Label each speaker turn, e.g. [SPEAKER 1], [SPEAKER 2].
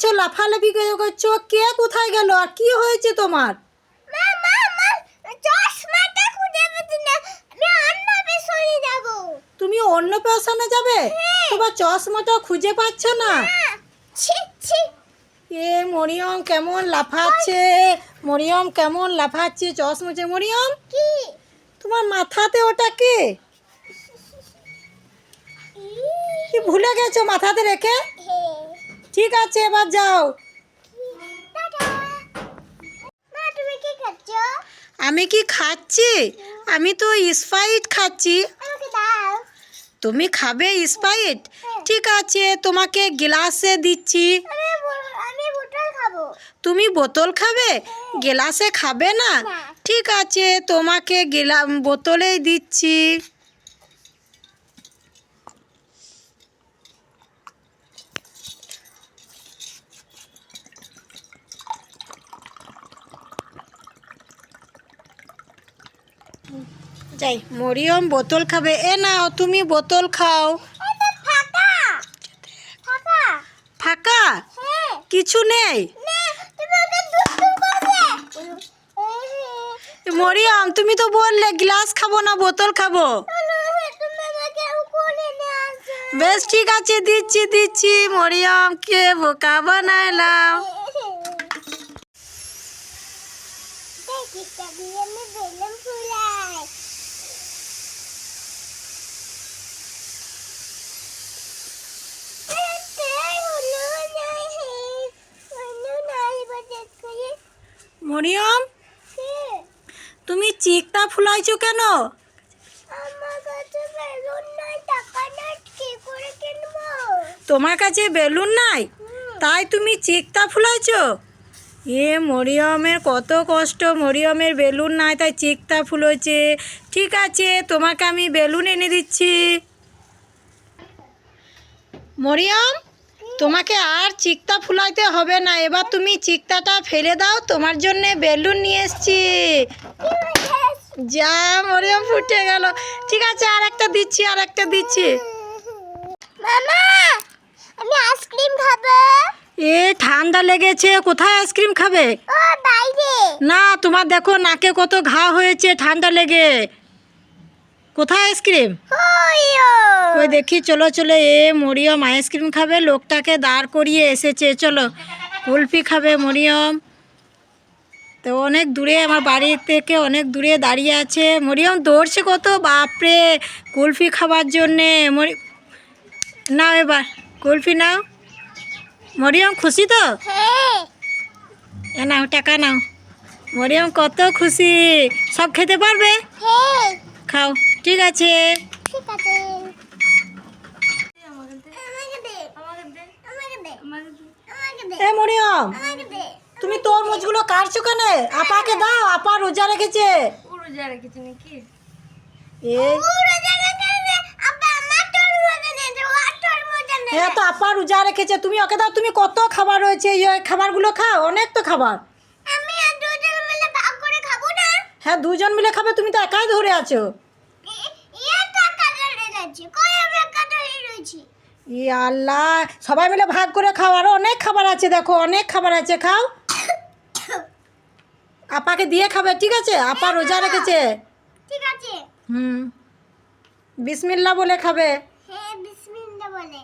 [SPEAKER 1] এসো লাফালাফি করছো, কে কোথায় গেল আর কি হয়েছে তোমার? তুমি অন্নপ্রাশনে যাবে? তোমার চশমাটা খুঁজে পাচ্ছ না? এ মরিয়ম কেমন লাফাচ্ছে, মরিয়ম কেমন লাফাচ্ছে চশমাছে। মরিয়ম তোমার মাথাতে ওটা কে? কি ভুলে গেছো মাথাতে রেখে? ঠিক আছে এবার যাও। আমি কি খাচ্ছি? আমি তো স্প্রাইট খাচ্ছি। তুমি খাবে স্প্রাইট? ঠিক আছে তোমাকে গ্লাসে দিচ্ছি। তুমি বোতল খাবে, গ্লাসে খাবে না? ঠিক আছে তোমাকে বোতলেই দিচ্ছি। যাই, মরিয়ম বোতল খাবে। এ নাও তুমি বোতল খাও। ফাঁকা? কিছু নেই? মরিয়ম তুমি তো বললে গ্লাস খাবো না বোতল খাবো। বেশ ঠিক আছে দিচ্ছি দিচ্ছি। মরিয়ম কে বোকা বানাইলাম। মরিয়ম তুমি চিকটা ফুলাইছো কেন? তোমার কাছে বেলুন নাই তাই তুমি চিকটা ফুলাইছো? এ মরিয়মের কত কষ্ট, মরিয়মের বেলুন নাই তাই চিকটা ফুলেছে। ঠিক আছে তোমাকে আমি বেলুন এনে দিচ্ছি। মরিয়ম তোমাকে আর চিকটা ফুলাইতে হবে না, এবার তুমি চিকটাটা ফেলে দাও, তোমার জন্য বেলুন নিয়ে এসছি। যা মরিয়ম ফুটে গেল। ঠিক আছে আর একটা দিচ্ছি, আর একটা দিচ্ছি।
[SPEAKER 2] মামা আমি আইসক্রিম খাবো।
[SPEAKER 1] এ ঠান্ডা লেগেছে, কোথায় আইসক্রিম খাবে?
[SPEAKER 2] ও বাইরে।
[SPEAKER 1] না তোমার দেখো নাকে কত ঘা হয়েছে ঠান্ডা লেগে। কোথায় আইসক্রিম? ওই দেখি চলো চলো। এ মরিয়ম আইসক্রিম খাবে, লোকটাকে দাঁড় করিয়ে এসেছে। চলো কুলফি খাবে মরিয়ম। তো অনেক দূরে, আমার বাড়ি থেকে অনেক দূরে দাঁড়িয়ে আছে। মরিয়ম দৌড়ছে কত, বাপরে কুলফি খাবার জন্যে। নাও এবার কুলফি নাও। মরিয়ম খুশি তো? নাও টাকা নাও। মরিয়ম কত খুশি, সব খেতে পারবে? খাও। ঠিক আছে এ মরিয়ম তুমি তরমুজগুলো কাটছো কেন? আপাকে দাও, আপা রোজা রেখেছে। হ্যাঁ তো আপা রোজা রেখেছে, তুমি ওকে দাও। তুমি কত খাবার রয়েছে, এই খাবারগুলো খাও, অনেক তো খাবার। হ্যাঁ দুজন মিলে খাবে, তুমি তো একাই ধরে আছো। ই আল্লাহ, সবাই মিলে ভাগ করে খাও, আরো অনেক খাবার আছে, দেখো অনেক খাবার আছে, খাও। আপাকে দিয়ে খাবে, ঠিক আছে? আপা রোজা রেখেছে।
[SPEAKER 2] ঠিক আছে।
[SPEAKER 1] বিসমিল্লাহ বলে খাবে।
[SPEAKER 2] হ্যাঁ বিসমিল্লাহ বলে।